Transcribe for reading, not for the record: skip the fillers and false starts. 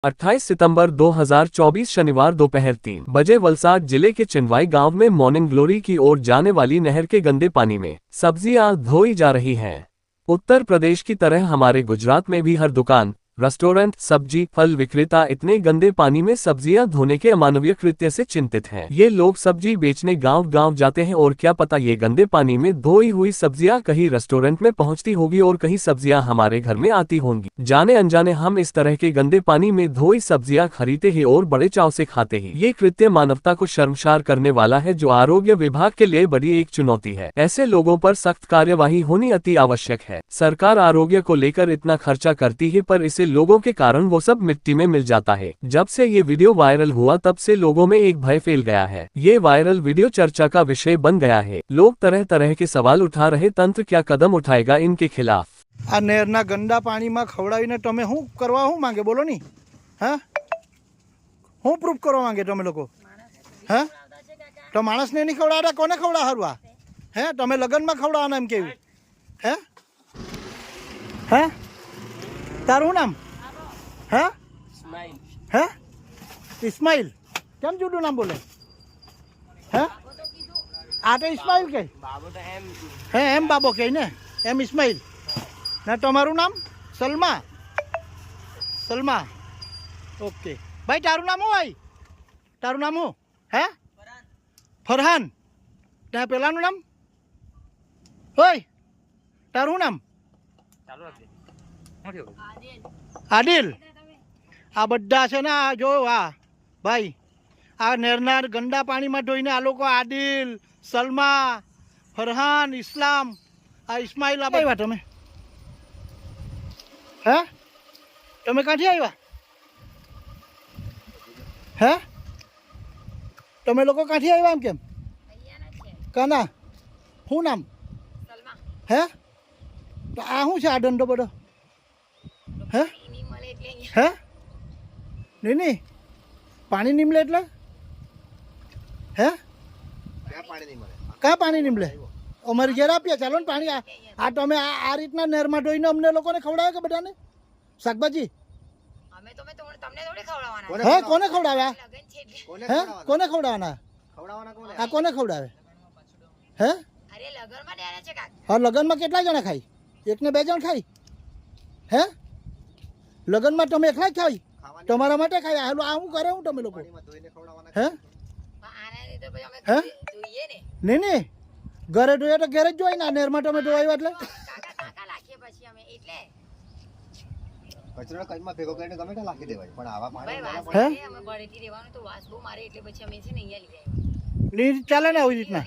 28 सितंबर 2024 शनिवार दोपहर 3 बजे वलसाड जिले के चिनवाई गांव में मॉर्निंग ग्लोरी की ओर जाने वाली नहर के गंदे पानी में सब्जियां धोई जा रही हैं। उत्तर प्रदेश की तरह हमारे गुजरात में भी हर दुकान, रेस्टोरेंट, सब्जी फल विक्रेता इतने गंदे पानी में सब्जियां धोने के अमानवीय कृत्य से चिंतित हैं। ये लोग सब्जी बेचने गांव-गांव जाते हैं और क्या पता ये गंदे पानी में धोई हुई सब्जियां कहीं रेस्टोरेंट में पहुंचती होगी और कहीं सब्जियां हमारे घर में आती होंगी। जाने अनजाने हम इस तरह के गंदे पानी में धोई सब्जियां खरीदते ही और बड़े चाव से खाते ही। ये कृत्य मानवता को शर्मसार करने वाला है, जो आरोग्य विभाग के लिए बड़ी एक चुनौती है। ऐसे लोगों पर सख्त कार्यवाही होनी अति आवश्यक है। सरकार आरोग्य को लेकर इतना खर्चा करती है, पर इसे लोगों के कारण वो सब मिट्टी में मिल जाता है। जब से ये वीडियो वायरल हुआ तब से लोगों में एक भय फैल गया है। ये वायरल वीडियो चर्चा का विषय बन गया है। लोग तरह तरह के सवाल उठा रहे, तंत्र क्या कदम उठाएगा इनके खिलाफ। आ नहरना गंदा पानी में खवड़ावीने तमे हूँ करवा हूँ मांगे बोलो नी? हाँ हूँ प्रूफ करवा मांगे तमे लोको? हाँ तो माणस ने नहीं खवड़ा, कोने खवड़ा हरवा है? तमे लगन में खवड़ावाना एम केवी है? है तारू नाम है? है इस्माइल केम जुडू नाम बोले है? आटे इस्माइल के है एम बाबो के ने एम इस्माइल ना तमारू नाम सलमा? सलमा ओके भाई तारू नाम हो? भाई तारू नाम हो है? फरहान त्या पेलानु नाम होय तारू नाम आदिल। आ बधा छे ने आ जो आ भाई आ नेरनार गंदा पानी में धोईने आ लोग आदिल, सलमा, फरहान, इस्लाम, आ इस्माइल आव्या तमे हे? तमे कांथी आव्या हे? तमे लोको कांथी आव्या एम केम? काना हूँ नाम हे? तो आ हूँ छे आ दंडो बधो हे? हे नहीं पानी नहीं मिले એટલે હે? ક્યાં પાણી નહીં મળે? અમારી ઘેર આપ્યા ચાલો ને પાણી। આ તમે આ રીતના નહેરમાં ધોઈને અમને લોકોને ખવડાવે કે બધાને શાકભાજી? અમે તો તમને થોડી ખવડાવવાના। હે કોને ખવડાવ્યા? હે કોને ખવડાવવાના? આ કોને ખવડાવે હે? અરે લગનમાં દેવાના છે કાકા। હા લગનમાં કેટલા જણા ખાય? એકને બે જણ ખાય હે? લગનમાં તમે એકલા જ ખાય? તમારા માટે ખાય? હાલો આ હું કરે હું તમે લોકો હે? હે નહીં નહીં ઘરે ધોઈએ તો ઘરે જ જોઈ ને નહેરમાં તમે ધોવાયું એટલે કચરો કઈમાં ભેગો કરીને ગમે તે નાખી દેવાય, પણ આવા પાણી અમે બળેથી રહેવાનું તો વાસ બહુ મારે એટલે પછી અમે છે ને અહીંયા લઈ આવ્યા। ચાલે ને આવી રીતના